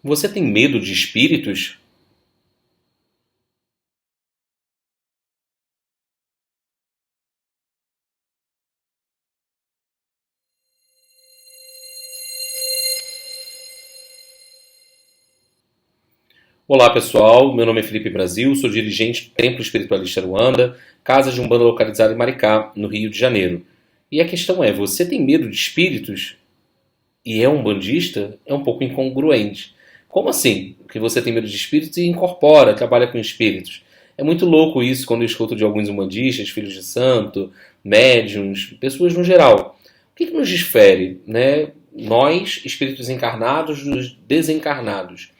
Você tem medo de espíritos? Olá pessoal, meu nome é Felipe Brasil, sou dirigente do Templo Espiritualista Ruanda, casa de Umbanda localizada em Maricá, no Rio de Janeiro. E a questão é, você tem medo de espíritos? E é umbandista? É um pouco incongruente. Como assim? Que você tem medo de espíritos e incorpora, trabalha com espíritos? É muito louco isso quando eu escuto de alguns umbandistas, filhos de santo, médiuns, pessoas no geral. O que nos difere, né? Nós, espíritos encarnados, dos desencarnados.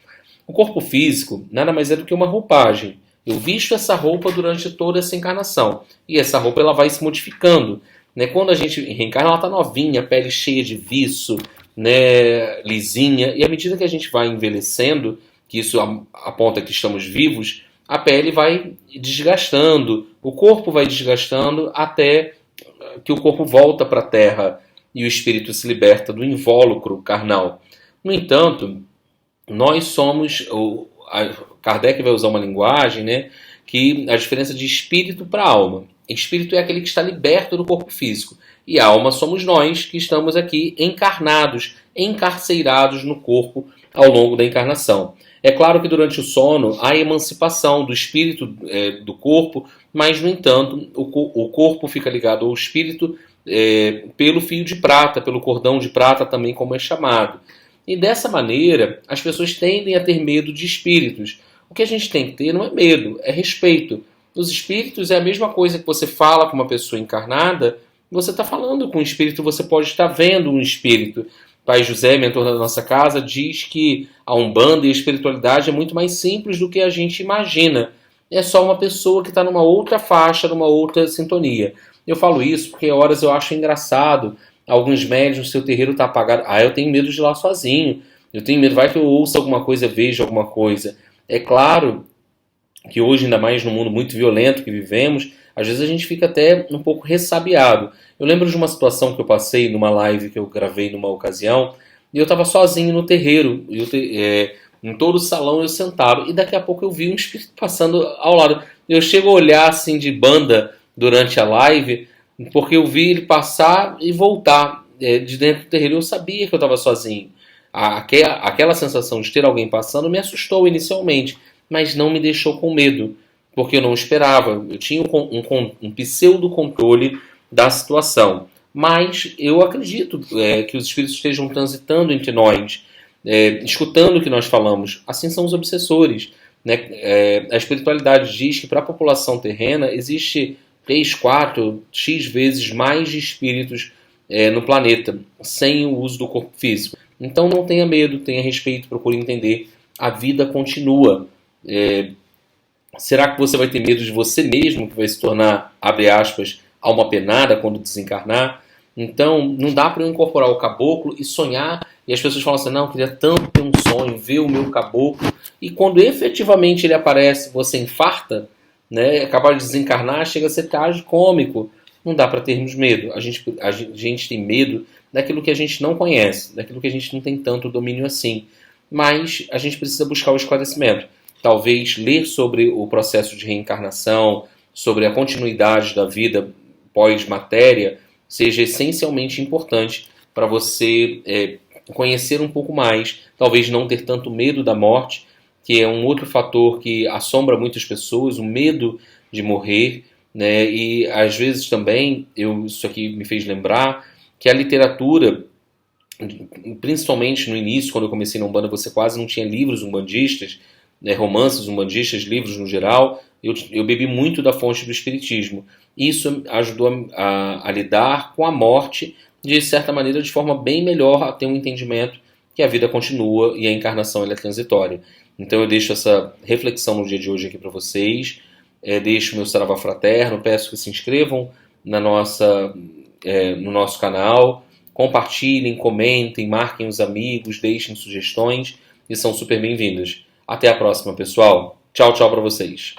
O corpo físico nada mais é do que uma roupagem. Eu visto essa roupa durante toda essa encarnação. E essa roupa ela vai se modificando. Né? Quando a gente reencarna, ela está novinha, pele cheia de viço, né? Lisinha. E à medida que a gente vai envelhecendo, que isso aponta que estamos vivos, a pele vai desgastando, o corpo vai desgastando até que o corpo volta para a terra e o espírito se liberta do invólucro carnal. No entanto, nós somos. Kardec vai usar uma linguagem, né, que a diferença de espírito para alma. Espírito é aquele que está liberto do corpo físico. E alma somos nós que estamos aqui encarnados, encarceirados no corpo ao longo da encarnação. É claro que durante o sono há a emancipação do espírito do corpo, mas, no entanto, o corpo fica ligado ao espírito pelo fio de prata, pelo cordão de prata também, como é chamado. E dessa maneira, as pessoas tendem a ter medo de espíritos. O que a gente tem que ter não é medo, é respeito. Os espíritos é a mesma coisa que você fala com uma pessoa encarnada, você está falando com um espírito, você pode estar vendo um espírito. Pai José, mentor da nossa casa, diz que a Umbanda e a espiritualidade é muito mais simples do que a gente imagina. É só uma pessoa que está numa outra faixa, numa outra sintonia. Eu falo isso porque horas eu acho engraçado. Alguns médios, seu terreiro está apagado. Ah, eu tenho medo de ir lá sozinho. Eu tenho medo, vai que eu ouça alguma coisa, veja alguma coisa. É claro que hoje, ainda mais no mundo muito violento que vivemos, às vezes a gente fica até um pouco ressabiado. Eu lembro de uma situação que eu passei numa live que eu gravei numa ocasião, e eu estava sozinho no terreiro, em todo o salão eu sentado, e daqui a pouco eu vi um espírito passando ao lado. Eu chego a olhar assim de banda durante a live, porque eu vi ele passar e voltar de dentro do terreiro. Eu sabia que eu estava sozinho. Aquela sensação de ter alguém passando me assustou inicialmente, mas não me deixou com medo, porque eu não esperava. Eu tinha um pseudo-controle da situação. Mas eu acredito que os espíritos estejam transitando entre nós, escutando o que nós falamos. Assim são os obsessores. Né? A espiritualidade diz que para a população terrena existe 3, 4, X vezes mais de espíritos no planeta, sem o uso do corpo físico. Então não tenha medo, tenha respeito, procure entender. A vida continua. Será que você vai ter medo de você mesmo, que vai se tornar, abre aspas, alma penada quando desencarnar? Então, não dá para eu incorporar o caboclo e sonhar, e as pessoas falam assim, não, eu queria tanto ter um sonho, ver o meu caboclo, e quando efetivamente ele aparece, você infarta, né, é capaz de desencarnar, chega a ser tragicômico. Não dá para termos medo. A gente tem medo daquilo que a gente não conhece, daquilo que a gente não tem tanto domínio assim. Mas a gente precisa buscar o esclarecimento. Talvez ler sobre o processo de reencarnação, sobre a continuidade da vida pós-matéria, seja essencialmente importante para você conhecer um pouco mais, talvez não ter tanto medo da morte, que é um outro fator que assombra muitas pessoas, o medo de morrer, né? E às vezes também, isso aqui me fez lembrar que a literatura, principalmente no início, quando eu comecei na Umbanda, você quase não tinha livros umbandistas, romances umbandistas, livros no geral. Eu bebi muito da fonte do Espiritismo. Isso ajudou a lidar com a morte, de certa maneira, de forma bem melhor, a ter um entendimento que a vida continua e a encarnação ela é transitória. Então eu deixo essa reflexão no dia de hoje aqui para vocês, deixo meu saravá fraterno, peço que se inscrevam no nosso canal, compartilhem, comentem, marquem os amigos, deixem sugestões e são super bem-vindas. Até a próxima, pessoal. Tchau, tchau para vocês.